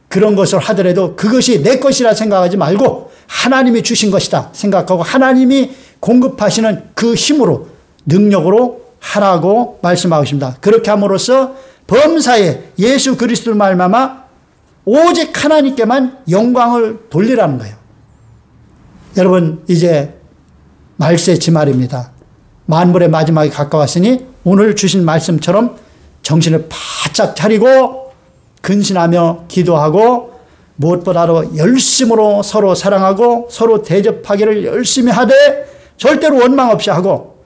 그런 것을 하더라도 그것이 내 것이라 생각하지 말고 하나님이 주신 것이다 생각하고 하나님이 공급하시는 그 힘으로 능력으로 하라고 말씀하고 있습니다. 그렇게 함으로써 범사에 예수 그리스도를 말미암아 오직 하나님께만 영광을 돌리라는 거예요. 여러분 이제 말세지 말입니다. 만물의 마지막이 가까웠으니 오늘 주신 말씀처럼 정신을 바짝 차리고 근신하며 기도하고 무엇보다도 열심으로 서로 사랑하고 서로 대접하기를 열심히 하되 절대로 원망 없이 하고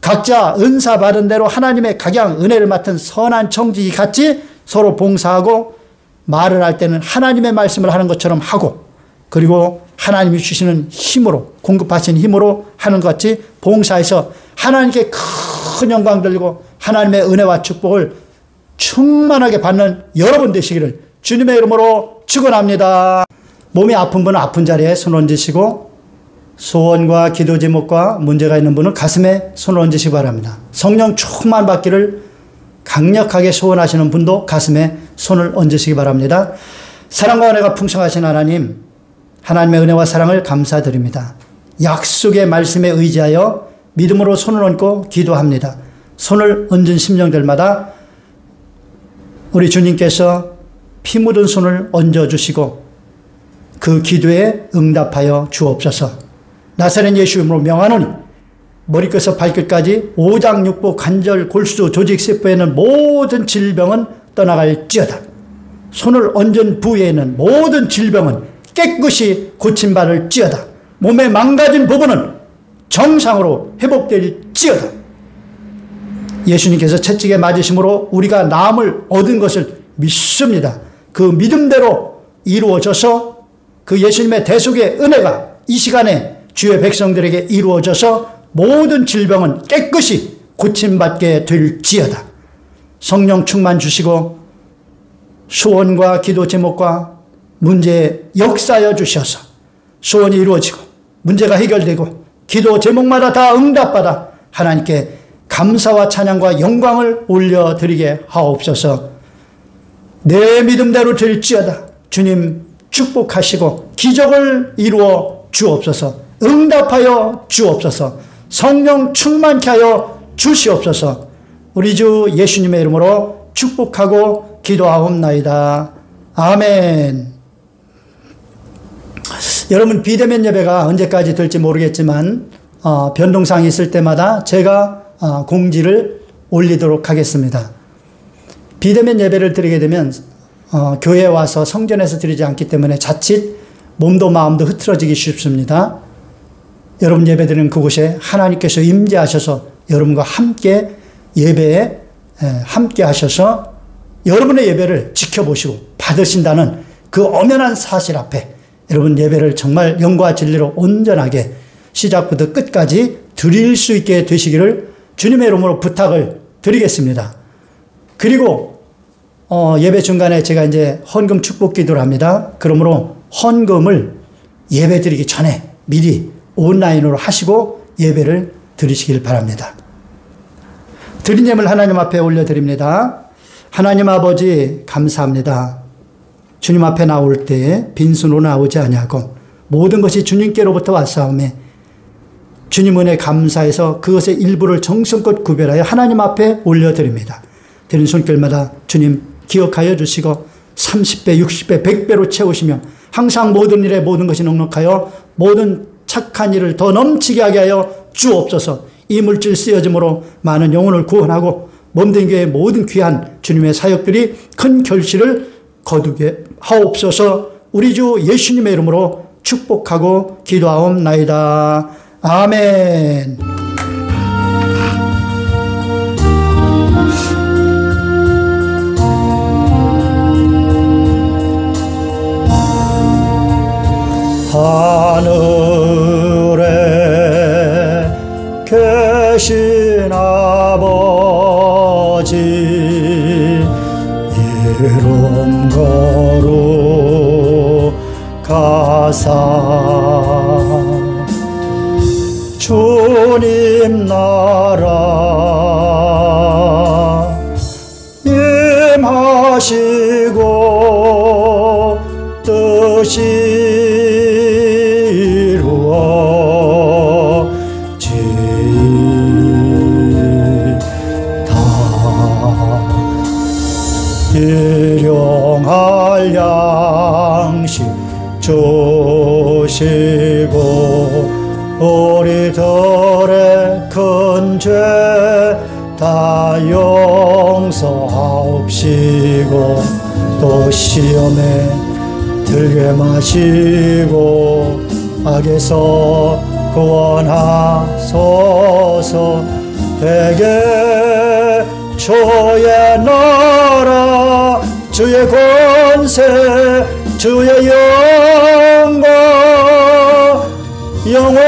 각자 은사 받은 대로 하나님의 각양 은혜를 맡은 선한 청지기 같이 서로 봉사하고 말을 할 때는 하나님의 말씀을 하는 것처럼 하고 그리고 하나님이 주시는 힘으로 공급하신 힘으로 하는 것 같이 봉사해서 하나님께 큰 영광 돌리고 하나님의 은혜와 축복을 충만하게 받는 여러분 되시기를 주님의 이름으로 축원합니다. 몸이 아픈 분은 아픈 자리에 손 얹으시고 소원과 기도 제목과 문제가 있는 분은 가슴에 손을 얹으시기 바랍니다. 성령 충만 받기를 강력하게 소원하시는 분도 가슴에 손을 얹으시기 바랍니다. 사랑과 은혜가 풍성하신 하나님, 하나님의 은혜와 사랑을 감사드립니다. 약속의 말씀에 의지하여 믿음으로 손을 얹고 기도합니다. 손을 얹은 심령들마다 우리 주님께서 피 묻은 손을 얹어주시고 그 기도에 응답하여 주옵소서. 나사렛 예수 이름으로 명하노니 머리끝에서 발끝까지 오장육부 관절 골수 조직 세포에는 모든 질병은 떠나갈지어다. 손을 얹은 부위에는 모든 질병은 깨끗이 고침받을지어다. 몸의 망가진 부분은 정상으로 회복될지어다. 예수님께서 채찍에 맞으심으로 우리가 나음을 얻은 것을 믿습니다. 그 믿음대로 이루어져서 그 예수님의 대속의 은혜가 이 시간에 주의 백성들에게 이루어져서 모든 질병은 깨끗이 고침받게 될지어다. 성령 충만 주시고 소원과 기도 제목과 문제에 역사하여 주셔서 소원이 이루어지고 문제가 해결되고 기도 제목마다 다 응답받아 하나님께 감사와 찬양과 영광을 올려드리게 하옵소서. 내 믿음대로 될지어다. 주님 축복하시고 기적을 이루어 주옵소서. 응답하여 주옵소서. 성령 충만케 하여 주시옵소서. 우리 주 예수님의 이름으로 축복하고 기도하옵나이다. 아멘. 여러분 비대면 예배가 언제까지 될지 모르겠지만 변동사항이 있을 때마다 제가 공지를 올리도록 하겠습니다. 비대면 예배를 드리게 되면 교회에 와서 성전에서 드리지 않기 때문에 자칫 몸도 마음도 흐트러지기 쉽습니다. 여러분 예배드리는 그곳에 하나님께서 임재하셔서 여러분과 함께 예배에 함께 하셔서 여러분의 예배를 지켜보시고 받으신다는 그 엄연한 사실 앞에 여러분 예배를 정말 영과 진리로 온전하게 시작부터 끝까지 드릴 수 있게 되시기를 주님의 이름으로 부탁을 드리겠습니다. 그리고 예배 중간에 제가 이제 헌금 축복 기도를 합니다. 그러므로 헌금을 예배 드리기 전에 미리 온라인으로 하시고 예배를 드리시길 바랍니다. 드린 예물 하나님 앞에 올려드립니다. 하나님 아버지 감사합니다. 주님 앞에 나올 때에 빈손으로 나오지 아니하고 모든 것이 주님께로부터 왔사오매 주님 은혜 감사해서 그것의 일부를 정성껏 구별하여 하나님 앞에 올려드립니다. 드린 손길마다 주님 기억하여 주시고 30배, 60배, 100배로 채우시며 항상 모든 일에 모든 것이 넉넉하여 모든 착한 일을 더 넘치게 하게 하여 주옵소서. 이 물질 쓰여짐으로 많은 영혼을 구원하고 몸된 교회의 모든 귀한 주님의 사역들이 큰 결실을 거두게 하옵소서. 우리 주 예수님의 이름으로 축복하고 기도하옵나이다. 아멘. 하늘에 계신 아버지 이름 거룩하사 주님 나라 임하시고 뜻이 이루어지다. 일용할 양식 주시고 우리들의 큰 죄 다 용서하옵시고 또 시험에 들게 마시고 악에서 구원하소서. 대개 주의 나라 주의 권세 주의 영광 영원히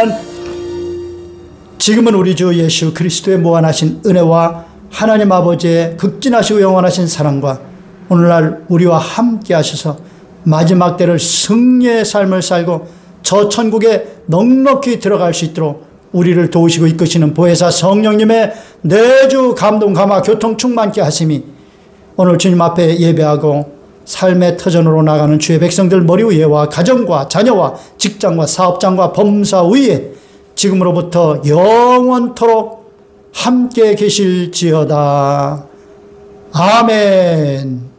아멘. 지금은 우리 주 예수 그리스도의 무한하신 은혜와 하나님 아버지의 극진하시고 영원하신 사랑과 오늘날 우리와 함께 하셔서 마지막 때를 승리의 삶을 살고 저 천국에 넉넉히 들어갈 수 있도록 우리를 도우시고 이끄시는 보혜사 성령님의 내주 감동 감화 교통 충만케 하심이 오늘 주님 앞에 예배하고 삶의 터전으로 나가는 주의 백성들 머리 위에와 가정과 자녀와 직장과 사업장과 범사 위에 지금으로부터 영원토록 함께 계실지어다. 아멘.